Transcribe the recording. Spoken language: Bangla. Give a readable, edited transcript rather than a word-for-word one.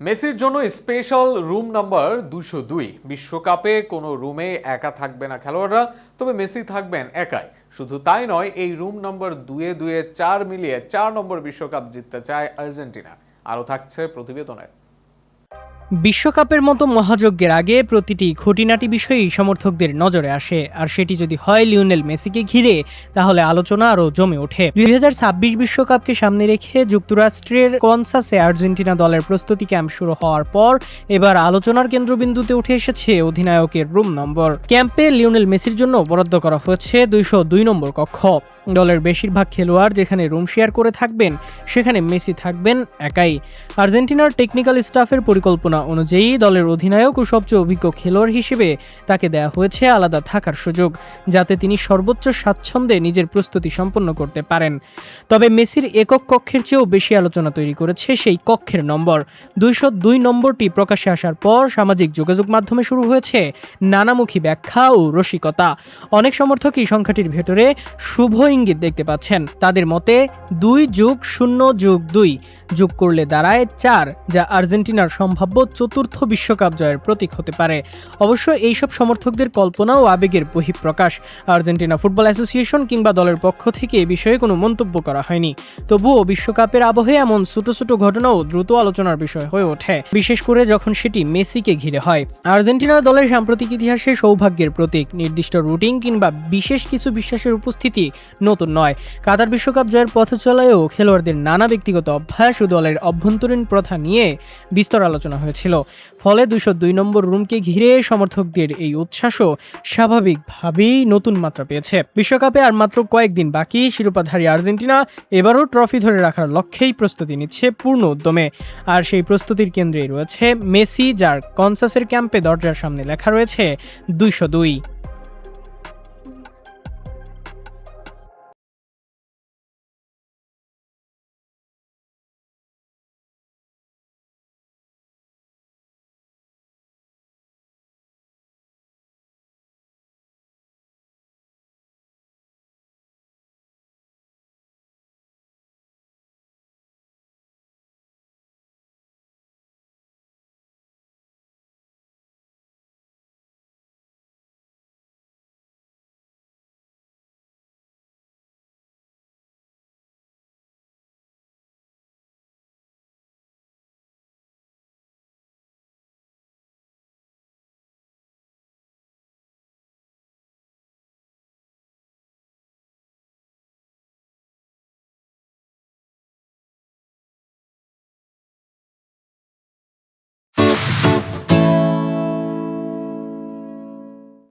মেসির জন্য স্পেশাল রুম নাম্বার 202। বিশ্বকাপে কোনো রুমে একা থাকবে না খেলোয়াড়রা, তবে মেসি থাকবেন একাই। শুধু তাই নয়, এই রুম নাম্বার 2-2-4 মিলিয়ে 4 নম্বর বিশ্বকাপ জিততে চায় আর্জেন্টিনা। আরও থাকছে প্রতিবেদনে। বিশ্বকাপের মতো মহাযজ্ঞের আগে প্রতিটি খুঁটিনাটি বিষয়ই সমর্থকদের নজরে আসে, আর সেটি যদি হয় লিওনেল মেসিকে ঘিরে, তাহলে আলোচনা আরও জমে ওঠে। 2026 বিশ্বকাপকে সামনে রেখে যুক্তরাষ্ট্রের কনসাসে আর্জেন্টিনা দলের প্রস্তুতি ক্যাম্প শুরু হওয়ার পর এবার আলোচনার কেন্দ্রবিন্দুতে উঠে এসেছে অধিনায়কের রুম নম্বর। ক্যাম্পে লিওনেল মেসির জন্য বরাদ্দ করা হয়েছে 202 নম্বর কক্ষ। দলের বেশিরভাগ খেলোয়াড় যেখানে রুম শেয়ার করে থাকবেন, সেখানে মেসি থাকবেন একাই। আর্জেন্টিনার টেকনিক্যাল স্টাফের পরিকল্পনা অনুযায়ী দলের অধিনায়ক ও সবচেয়ে অভিজ্ঞ খেলোয়াড় হিসেবে তাকে দেওয়া হয়েছে আলাদা থাকার সুযোগ, যাতে তিনি সর্বোচ্চ স্বাচ্ছন্দ্যে নিজের প্রস্তুতি সম্পন্ন করতে পারেন। তবে মেসির একক কক্ষের চেয়েও বেশি আলোচনা তৈরি করেছে সেই কক্ষের নম্বর। 202 নম্বরটি প্রকাশ্যে আসার পর সামাজিক যোগাযোগ মাধ্যমে শুরু হয়েছে নানামুখী ব্যাখ্যা ও রসিকতা। অনেক সমর্থকই সংখ্যাটির ভেতরে শুভ ইঙ্গিত দেখতে পাচ্ছেন। তাদের মতে 2+0+2 যোগ করলে দাঁড়ায় 4, যা আর্জেন্টিনার সম্ভাব্য চতুর্থ বিশ্বকাপ জয়ের প্রতীক হতে পারে। অবশ্য এইসব সমর্থকদের কল্পনা ও আবেগের বহিঃপ্রকাশ। আর্জেন্টিনা ফুটবল অ্যাসোসিয়েশন কিংবা দলের পক্ষ থেকে এ বিষয়ে কোনো মন্তব্য করা হয়নি। তবুও বিশ্বকাপের আবহে এমন ছোট ছোট ঘটনাও দ্রুত আলোচনার বিষয় হয়ে ওঠে, বিশেষ করে যখন সেটি মেসিকে ঘিরে হয়। আর্জেন্টিনা দলের সাম্প্রতিক ইতিহাসে সৌভাগ্যের প্রতীক। নির্দিষ্ট রুটিন কিংবা বিশেষ কিছু বিশ্বাসের উপস্থিতি নতুন নয়। কাতার বিশ্বকাপ জয়ের পথ চলায়ও খেলোয়াড়দের নানা ব্যক্তিগত অভ্যাস ও দলের অভ্যন্তরীণ প্রথা নিয়ে বিস্তর আলোচনা হয়েছিল। ফলে 202 নম্বর রুমকে ঘিরে সমর্থকদের এই উচ্ছ্বাসও স্বাভাবিকভাবেই নতুন মাত্রা পেয়েছে। বিশ্বকাপে আর মাত্র কয়েকদিন বাকি। শিরোপাধারী আর্জেন্টিনা এবারও ট্রফি ধরে রাখার লক্ষ্যেই প্রস্তুতি নিচ্ছে পূর্ণ উদ্যমে। আর সেই প্রস্তুতির কেন্দ্রেই রয়েছে মেসি, যার কনসাসের ক্যাম্পে দরজার সামনে লেখা রয়েছে 202।